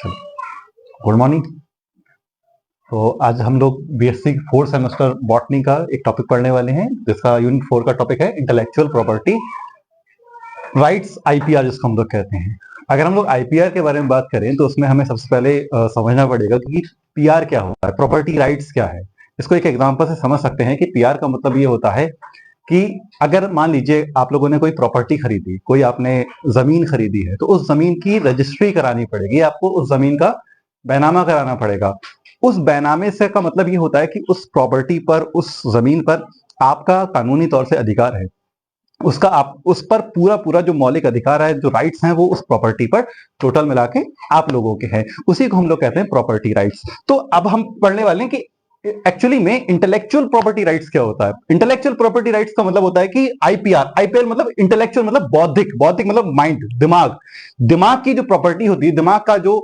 Good morning. तो आज हम लोग बीएससी फोर्थ सेमेस्टर बॉटनी का एक टॉपिक पढ़ने वाले हैं जिसका यूनिट 4 का टॉपिक है इंटेलेक्चुअल प्रॉपर्टी राइट्स, आईपीआर जिसको हम लोग कहते हैं। अगर हम लोग आईपीआर के बारे में बात करें तो उसमें हमें सबसे पहले समझना पड़ेगा कि पीआर क्या होता है, प्रॉपर्टी राइट्स क्या है। इसको एक एग्जांपल से समझ सकते हैं कि पीआर का मतलब ये होता है कि अगर मान लीजिए आप लोगों ने कोई प्रॉपर्टी खरीदी, कोई आपने जमीन खरीदी है, तो उस जमीन की रजिस्ट्री करानी पड़ेगी, आपको उस जमीन का बैनामा कराना पड़ेगा। उस बैनामे से का मतलब ये होता है कि उस प्रॉपर्टी पर, उस जमीन पर आपका कानूनी तौर से अधिकार है, उसका आप उस पर पूरा पूरा जो मौलिक अधिकार है, जो राइट्स हैं, वो उस प्रॉपर्टी पर टोटल मिला के आप लोगों के हैं। उसी को हम लोग कहते हैं प्रॉपर्टी राइट्स। तो अब हम पढ़ने वाले हैं कि एक्चुअली में इंटेलेक्चुअल प्रॉपर्टी राइट्स क्या होता है। इंटेलेक्चुअल प्रॉपर्टी राइट्स का मतलब होता है कि आईपीआर मतलब इंटेलेक्चुअल मतलब बौद्धिक मतलब माइंड, दिमाग की जो प्रॉपर्टी होती है, दिमाग का जो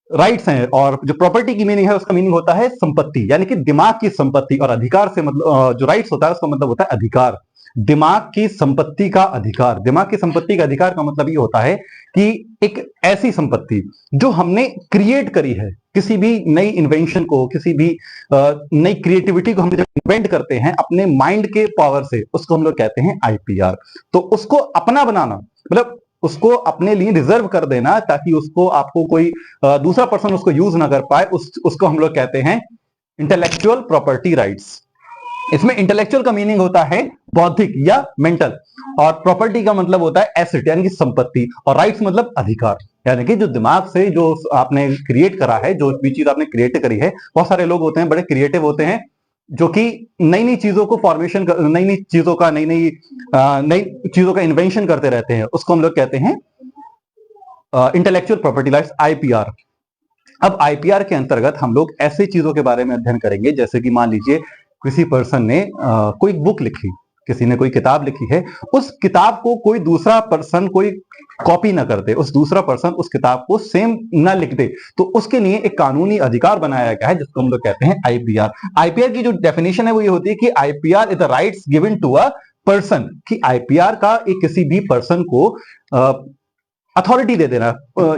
राइट्स हैं, और जो प्रॉपर्टी की मीनिंग है उसका मीनिंग होता है संपत्ति, यानी कि दिमाग की संपत्ति। और अधिकार से मतलब जो राइट्स होता है उसका मतलब होता है अधिकार, दिमाग की संपत्ति का अधिकार। दिमाग की संपत्ति का अधिकार का मतलब ये होता है कि एक ऐसी संपत्ति जो हमने क्रिएट करी है, किसी भी नई इन्वेंशन को, किसी भी नई क्रिएटिविटी को हम जब इन्वेंट करते हैं अपने माइंड के पावर से, उसको हम लोग कहते हैं आईपीआर। तो उसको अपना बनाना मतलब उसको अपने लिए रिजर्व कर देना ताकि उसको आपको कोई दूसरा पर्सन उसको यूज ना कर पाए, उसको हम लोग कहते हैं इंटेलेक्चुअल प्रॉपर्टी राइट्स। इसमें इंटेलेक्चुअल का मीनिंग होता है बौद्धिक या मेंटल, और प्रॉपर्टी का मतलब होता है एसेट यानी कि संपत्ति, और राइट्स मतलब अधिकार, यानी कि जो दिमाग से जो आपने क्रिएट करा है, जो भी चीज आपने क्रिएट करी है। बहुत सारे लोग होते हैं बड़े क्रिएटिव होते हैं जो कि नई नई चीजों को फॉर्मेशन, नई चीजों का इन्वेंशन करते रहते हैं, उसको हम लोग कहते हैं इंटेलेक्चुअल प्रॉपर्टी राइट्स, आईपीआर। अब आईपीआर के अंतर्गत हम लोग ऐसे चीजों के बारे में अध्ययन करेंगे जैसे कि मान लीजिए किसी पर्सन ने कोई बुक लिखी, किसी ने कोई किताब लिखी है, उस किताब को कोई दूसरा पर्सन कोई कॉपी ना कर दे, उस दूसरा पर्सन उस किताब को सेम ना लिख दे, तो उसके लिए एक कानूनी अधिकार बनाया गया है जिसको हम लोग कहते हैं आईपीआर। आईपीआर की जो डेफिनेशन है वो ये होती है कि IPR is the rights given to a person, कि आईपीआर का एक किसी भी पर्सन को अथॉरिटी दे देना,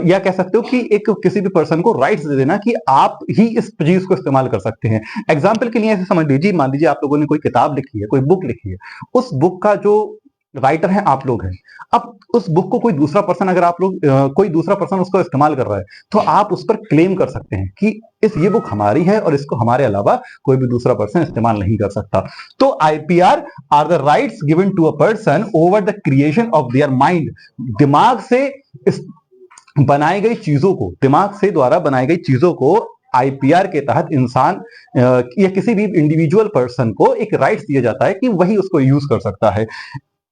या कह सकते हो कि एक किसी भी पर्सन को राइट्स दे देना कि आप ही इस चीज को इस्तेमाल कर सकते हैं। एग्जाम्पल के लिए ऐसे समझ लीजिए, मान लीजिए आप लोगों ने कोई किताब लिखी है, कोई बुक लिखी है, उस बुक का जो राइटर है आप लोग हैं। अब उस बुक को कोई दूसरा पर्सन, अगर आप लोग कोई दूसरा पर्सन उसको इस्तेमाल कर रहा है, तो आप उस पर क्लेम कर सकते हैं कि ये बुक हमारी है और इसको हमारे अलावा कोई भी दूसरा पर्सन इस्तेमाल नहीं कर सकता। तो IPR are the rights given to a person over the creation of their mind. दिमाग से इस बनाई गई चीजों को, दिमाग से द्वारा बनाई गई चीजों को आईपीआर के तहत इंसान या किसी भी इंडिविजुअल पर्सन को एक राइट्स दिया जाता है कि वही उसको यूज कर सकता है।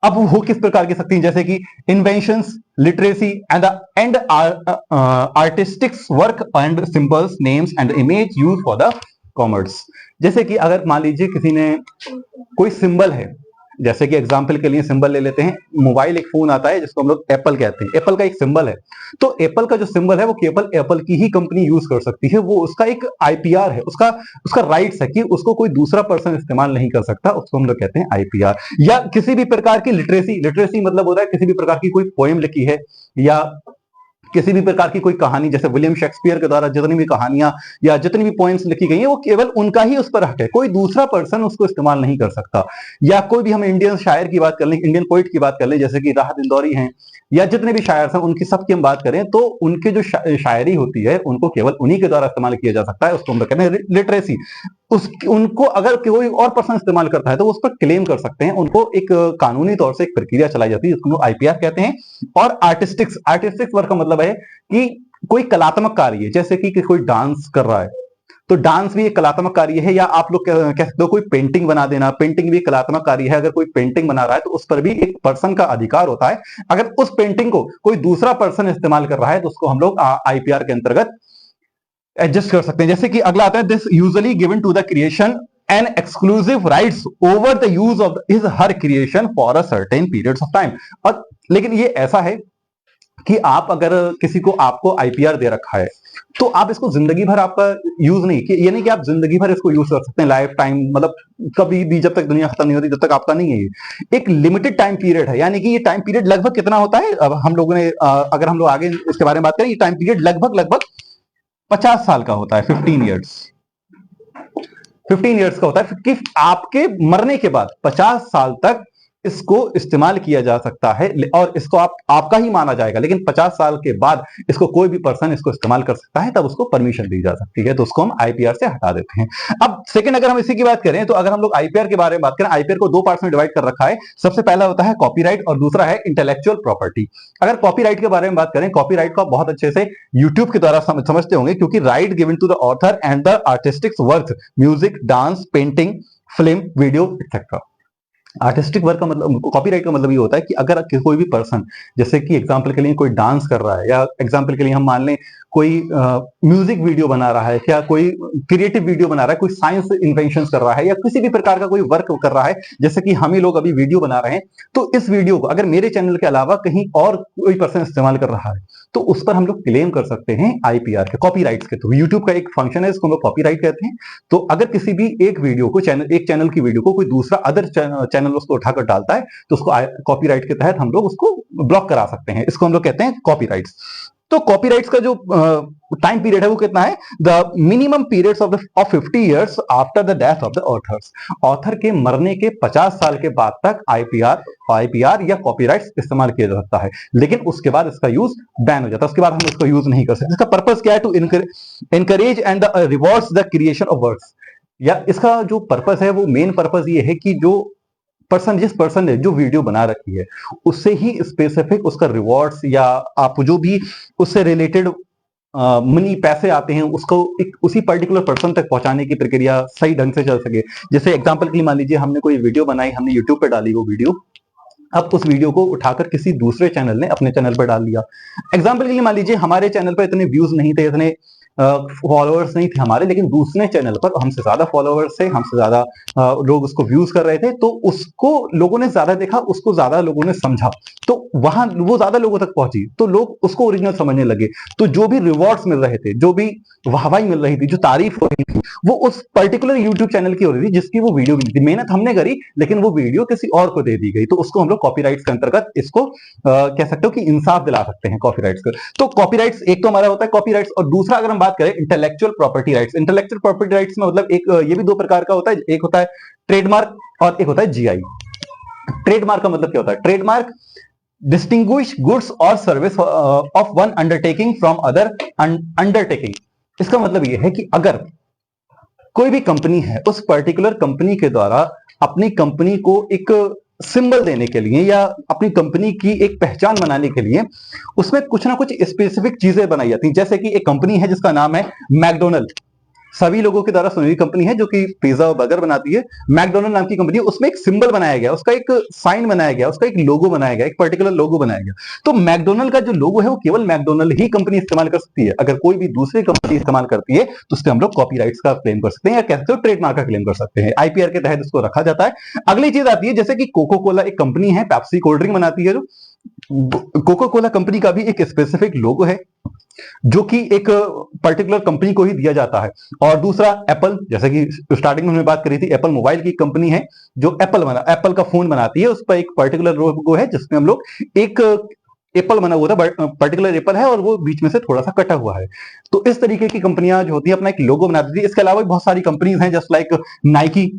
अब वो किस प्रकार की सकती हैं, जैसे कि inventions, literacy and artistics work and symbols, names and image use for the commerce. जैसे कि अगर मान लीजिए किसी ने कोई सिंबल है, जैसे कि एग्जाम्पल के लिए सिंबल ले लेते हैं, मोबाइल एक फोन आता है जिसको हम लोग एप्पल कहते हैं, एप्पल का एक सिंबल है, तो एप्पल का जो सिंबल है वो केवल एप्पल की ही कंपनी यूज कर सकती है, वो उसका एक आईपीआर है, उसका उसका राइट्स है कि उसको कोई दूसरा पर्सन इस्तेमाल नहीं कर सकता, उसको हम लोग कहते हैं आईपीआर। या किसी भी प्रकार की लिटरेसी मतलब होता है किसी भी प्रकार की कोई पोएम लिखी है, या किसी भी प्रकार की कोई कहानी, जैसे विलियम शेक्सपियर के द्वारा जितनी भी कहानियां या जितनी भी पोएम्स लिखी गई हैं वो केवल उनका ही उस पर हक है, कोई दूसरा पर्सन उसको इस्तेमाल नहीं कर सकता। या कोई भी हम इंडियन शायर की बात कर लें, इंडियन पोइट की बात कर लें, जैसे कि राहत इंदौरी हैं, या जितने भी शायर हैं उनकी सबकी हम बात करें तो उनके जो शायरी होती है उनको केवल उन्हीं के द्वारा इस्तेमाल किया जा सकता है, उसको हम कहते हैं लिटरेसी। उनको अगर कोई और पर्सन इस्तेमाल करता है तो उस पर क्लेम कर सकते हैं, उनको एक कानूनी तौर से एक प्रक्रिया चलाई जाती है जिसको आईपीआर कहते हैं। और आर्टिस्टिक्स वर्क का मतलब है कि कोई कलात्मक कार्य, जैसे कि कोई डांस कर रहा है तो डांस भी एक कलात्मक कार्य है, या आप लोग कह सकते हो कोई पेंटिंग बना देना, पेंटिंग भी एक कलात्मक कार्य है। अगर कोई पेंटिंग बना रहा है तो उस पर भी एक पर्सन का अधिकार होता है, अगर उस पेंटिंग को कोई दूसरा पर्सन इस्तेमाल कर रहा है तो उसको हम लोग आईपीआर के अंतर्गत एडजस्ट कर सकते हैं। जैसे कि अगला आता है, this usually given to the creation and exclusive rights over the use of his her creation for a certain periods of time. और लेकिन ये ऐसा है कि आप अगर किसी को आपको आईपीआर दे रखा है तो आप इसको जिंदगी भर आपका यूज नहीं कि ये नहीं कि आप जिंदगी भर इसको यूज कर सकते हैं, लाइफ टाइम, मतलब कभी भी जब तक दुनिया खत्म नहीं होती तब तक आपका नहीं है। ये एक लिमिटेड टाइम पीरियड है, यानी कि ये टाइम पीरियड लगभग कितना होता है, अब हम लोगों ने अगर हम लोग आगे इसके बारे में बात करें, ये टाइम पीरियड लगभग लगभग 50 साल का होता है, 15 ईयर्स, 15 ईयर्स का होता है कि आपके मरने के बाद 50 साल तक इसको इस्तेमाल किया जा सकता है और इसको आपका ही माना जाएगा, लेकिन 50 साल के बाद इसको कोई भी पर्सन इसको इस्तेमाल कर सकता है, तब उसको परमिशन दी जा सकती है, तो उसको हम आईपीआर से हटा देते हैं। अब सेकंड अगर हम इसी की बात करें, तो अगर हम लोग आईपीआर के बारे में बात करें, आईपीआर को दो पार्ट्स में डिवाइड कर रखा है। सबसे पहला होता है कॉपीराइट और दूसरा है इंटेलेक्चुअल प्रॉपर्टी। अगर कॉपीराइट के बारे में बात करें, कॉपीराइट को बहुत अच्छे से यूट्यूब के द्वारा समझते होंगे, क्योंकि right given to the author and the artistic work, music, dance, painting, film, video etcetera. Artistic work का मतलब, कॉपीराइट का मतलब ये होता है कि अगर कोई भी पर्सन, जैसे कि एग्जांपल के लिए कोई डांस कर रहा है, या एग्जांपल के लिए हम मान लें कोई म्यूजिक वीडियो बना रहा है, या कोई क्रिएटिव वीडियो बना रहा है, कोई साइंस इन्वेंशन कर रहा है, या किसी भी प्रकार का कोई वर्क कर रहा है, जैसे कि हम ही लोग अभी वीडियो बना रहे हैं, तो इस वीडियो को अगर मेरे चैनल के अलावा कहीं और कोई पर्सन इस्तेमाल कर रहा है, तो उस पर हम लोग क्लेम कर सकते हैं आईपीआर के, कॉपीराइट्स के थ्रू। यूट्यूब का एक फंक्शन है, इसको हम लोग कॉपीराइट कहते हैं। तो अगर किसी भी एक वीडियो को, एक चैनल की वीडियो को कोई दूसरा अदर चैनल उसको उठाकर डालता है, तो उसको कॉपीराइट के तहत हम लोग उसको ब्लॉक करा सकते हैं, इसको हम लोग कहते हैं कॉपीराइट्स। तो कॉपीराइट्स का जो टाइम पीरियड है वो कितना है, the minimum periods of 50 years after the death of the author's. Author के मरने के 50 साल के बाद तक आईपीआर या कॉपीराइट्स इस्तेमाल किया जा सकता है, लेकिन उसके बाद इसका यूज बैन हो जाता है, उसके बाद हम इसका यूज नहीं कर सकते। इसका पर्पस क्या है, to encourage and rewards the creation of works. या इसका जो पर्पस है वो मेन पर्पस ये है कि जिस पर्सन ने जो वीडियो बना रखी है, उससे ही स्पेसिफिक उसका रिवॉर्ड्स या आप जो भी उससे रिलेटेड मनी, पैसे आते हैं, उसको एक उसी पर्टिकुलर पर्सन तक पहुंचाने की प्रक्रिया सही ढंग से चल सके। जैसे एग्जांपल के लिए मान लीजिए हमने कोई वीडियो बनाई, हमने यूट्यूब पे डाली वो वीडियो, अब उस वीडियो को उठाकर किसी दूसरे चैनल ने अपने चैनल पर डाल दिया। एग्जांपल के लिए मान लीजिए हमारे चैनल पर इतने व्यूज नहीं थे, इतने फॉलोअर्स नहीं थे हमारे, लेकिन दूसरे चैनल पर हमसे ज्यादा फॉलोअर्स थे, हमसे ज्यादा लोग उसको व्यूज कर रहे थे, तो उसको लोगों ने ज्यादा देखा, उसको ज्यादा लोगों ने समझा, तो वहां वो ज्यादा लोगों तक पहुंची, तो लोग उसको ओरिजिनल समझने लगे। तो जो भी रिवॉर्ड्स मिल रहे थे, जो भी वाहवाही मिल रही थी, जो तारीफ हो रही थी, वो उस पर्टिकुलर यूट्यूब चैनल की हो रही थी जिसकी वो वीडियो मिली थी। मेहनत हमने करी, लेकिन वो वीडियो किसी और को दे दी गई, तो उसको हम लोग कॉपीराइट्स के अंतर्गत इसको कह सकते हो कि इंसाफ दिला सकते हैं कॉपीराइट्स को। तो कॉपीराइट्स एक तो हमारा होता है कॉपीराइट्स, और दूसरा अगर हम बात करें intellectual property rights. Intellectual property rights में मतलब एक ये भी दो प्रकार का होता है, एक होता है ट्रेडमार्क और एक होता है जीआई। ट्रेडमार्क का मतलब क्या होता है, ट्रेडमार्क डिस्टिंग्विश गुड्स और service of one undertaking from other undertaking. इसका मतलब यह है कि अगर कोई भी कंपनी है, उस पर्टिकुलर कंपनी के द्वारा अपनी कंपनी को एक सिंबल देने के लिए या अपनी कंपनी की एक पहचान बनाने के लिए उसमें कुछ ना कुछ स्पेसिफिक चीजें बनाई जाती हैं। जैसे कि एक कंपनी है जिसका नाम है मैकडोनल्ड, सभी लोगों के द्वारा सुनी हुई कंपनी है जो कि पिज्जा और बर्गर बनाती है। मैकडोनल्ड नाम की कंपनी है, उसमें एक सिंबल बनाया गया, उसका एक साइन बनाया गया, उसका एक लोगो बनाया गया, एक पर्टिकुलर लोगो बनाया गया। तो मैकडोनल्ड का जो लोगो है वो केवल मैकडोनल्ड ही कंपनी इस्तेमाल कर सकती है। अगर कोई भी दूसरी कंपनी इस्तेमाल करती है तो उस पर हम लोग कॉपीराइट्स का क्लेम कर सकते हैं, या कह सकते हो ट्रेडमार्क का क्लेम कर सकते हैं। आईपीआर के तहत इसको रखा जाता है। अगली चीज आती है जैसे कि कोको कोला एक कंपनी है, पेप्सी कोल्ड ड्रिंक बनाती है, जो कोको कोला कंपनी का भी एक स्पेसिफिक लोगो है जो कि एक पर्टिकुलर कंपनी को ही दिया जाता है। और दूसरा एप्पल, जैसे कि स्टार्टिंग में हमने बात करी थी, एप्पल मोबाइल की कंपनी है जो एप्पल का फोन बनाती है, उस पर एक पर्टिकुलर लोगो है जिसमें हम लोग एक एप्पल बना हुआ था, पर्टिकुलर एप्पल है और वो बीच में से थोड़ा सा कटा हुआ है। तो इस तरीके की कंपनियां जो होती है अपना एक लोगो बनाती थी। इसके अलावा भी बहुत सारी कंपनीज हैं, जस्ट लाइक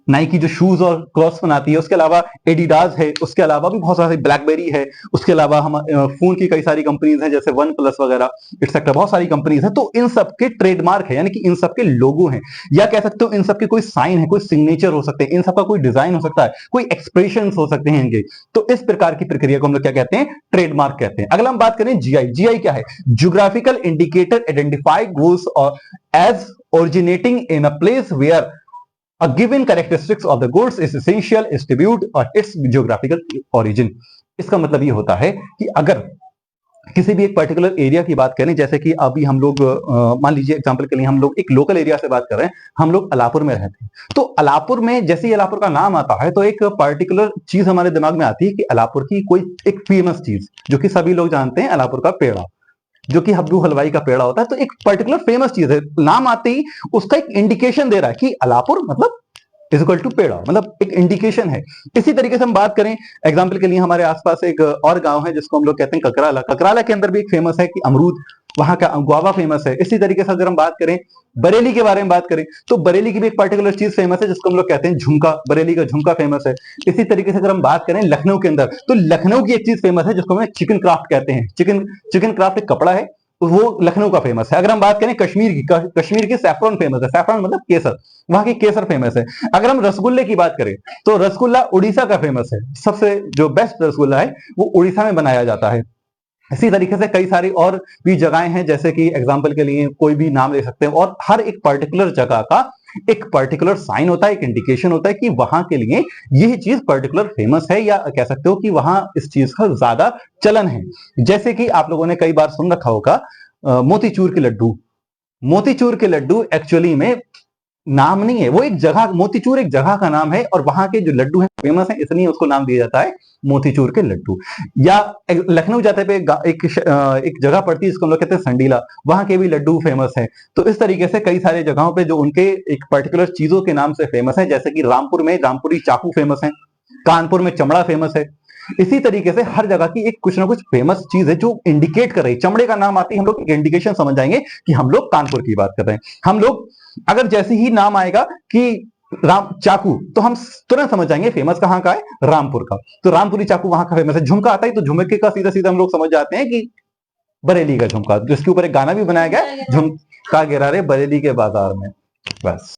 नाइकी जो शूज और क्रॉक्स बनाती है, उसके अलावा एडिडास है, उसके अलावा भी बहुत सारे, ब्लैकबेरी है, उसके अलावा हम फोन की कई सारी कंपनीज हैं जैसे वन प्लस वगैरह एक्सेट्रा, बहुत सारी कंपनीज हैं। तो इन सब के ट्रेडमार्क है, यानी कि इन सब के लोगो हैं, या कह सकते हो इन सब के कोई साइन है, कोई सिग्नेचर हो सकते हैं, इन सबका कोई डिजाइन हो सकता है, कोई एक्सप्रेशन हो सकते हैं इनके। तो इस प्रकार की प्रक्रिया को हम लोग क्या कहते हैं, ट्रेडमार्क कहते हैं। अगला हम बात करें जीआई। जीआई क्या है, ज्योग्राफिकल इंडिकेटर आइडेंटिफाई गुड्स और as originating in a place where a given characteristics of the goods is essential distribute or its geographical origin। इसका मतलब ये होता है कि अगर किसी भी एक पर्टिकुलर एरिया की बात करें, जैसे कि अभी हम लोग मान लीजिए एग्जांपल के लिए हम लोग एक लोकल एरिया से बात कर रहे हैं, हम लोग अलापुर में रहते हैं, तो अलापुर में जैसे ही अलापुर का नाम आता है तो एक पर्टिकुलर चीज हमारे दिमाग में आती है कि अलापुर की कोई एक फेमस चीज, जो कि सभी लोग जानते हैं, अलापुर का पेड़ा, जो कि हब्बू हलवाई का पेड़ा होता है। तो एक पर्टिकुलर फेमस चीज है, नाम आते ही उसका एक इंडिकेशन दे रहा है कि अलापुर मतलब इज इक्वल टू पेड़ा, मतलब एक इंडिकेशन है। इसी तरीके से हम बात करें, एग्जाम्पल के लिए हमारे आसपास एक और गांव है जिसको हम लोग कहते हैं ककराला। ककराला के अंदर भी एक फेमस है कि अमरूद, वहां का गुआवा फेमस है। इसी तरीके से अगर हम बात करें बरेली के बारे में बात करें, तो बरेली की भी एक पर्टिकुलर चीज फेमस है जिसको हम लोग कहते हैं झुमका, बरेली का झुमका फेमस है। इसी तरीके से अगर हम बात करें लखनऊ के अंदर, तो लखनऊ की एक चीज फेमस है जिसको हम चिकन क्राफ्ट कहते हैं। चिकन क्राफ्ट एक कपड़ा है, वो लखनऊ का फेमस है। अगर हम बात करें कश्मीर की, कश्मीर की सैफरन फेमस है, सैफरन मतलब केसर, वहां की केसर फेमस है। अगर हम रसगुल्ले की बात करें तो रसगुल्ला उड़ीसा का फेमस है, सबसे जो बेस्ट रसगुल्ला है वो उड़ीसा में बनाया जाता है। इसी तरीके से कई सारी और भी जगहें हैं, जैसे कि एग्जाम्पल के लिए कोई भी नाम ले सकते हैं, और हर एक पर्टिकुलर जगह का एक पर्टिकुलर साइन होता है, एक इंडिकेशन होता है कि वहां के लिए यह चीज पर्टिकुलर फेमस है, या कह सकते हो कि वहां इस चीज का ज्यादा चलन है। जैसे कि आप लोगों ने कई बार सुन रखा होगा मोतीचूर के लड्डू। मोतीचूर के लड्डू एक्चुअली में नाम नहीं है, वो एक जगह, मोतीचूर एक जगह का नाम है, और वहां के जो लड्डू हैं फेमस है, इसलिए उसको नाम दिया जाता है मोतीचूर के लड्डू। या लखनऊ जाते पे एक जगह पड़ती है जिसको हम लोग कहते हैं संडीला, वहां के भी लड्डू फेमस है। तो इस तरीके से कई सारे जगहों पे जो उनके एक पर्टिकुलर चीजों के नाम से फेमस है, जैसे कि रामपुर में रामपुरी चाकू फेमस है, कानपुर में चमड़ा फेमस है। इसी तरीके से हर जगह की एक कुछ ना कुछ फेमस चीज है जो इंडिकेट कर रही है। चमड़े का नाम आती है, हम लोग एक इंडिकेशन समझ जाएंगे कि हम लोग कानपुर की बात कर रहे हैं। हम लोग अगर जैसे ही नाम आएगा कि राम चाकू, तो हम तुरंत समझ जाएंगे फेमस कहां का है, रामपुर का। तो रामपुरी चाकू वहां का फेमस है। झुमका आता है तो झुमके का सीधा सीधा हम लोग समझ जाते हैं कि बरेली का झुमका, जिसके ऊपर एक गाना भी बनाया गया, झुमका गिरा रे बरेली के बाजार में। बस।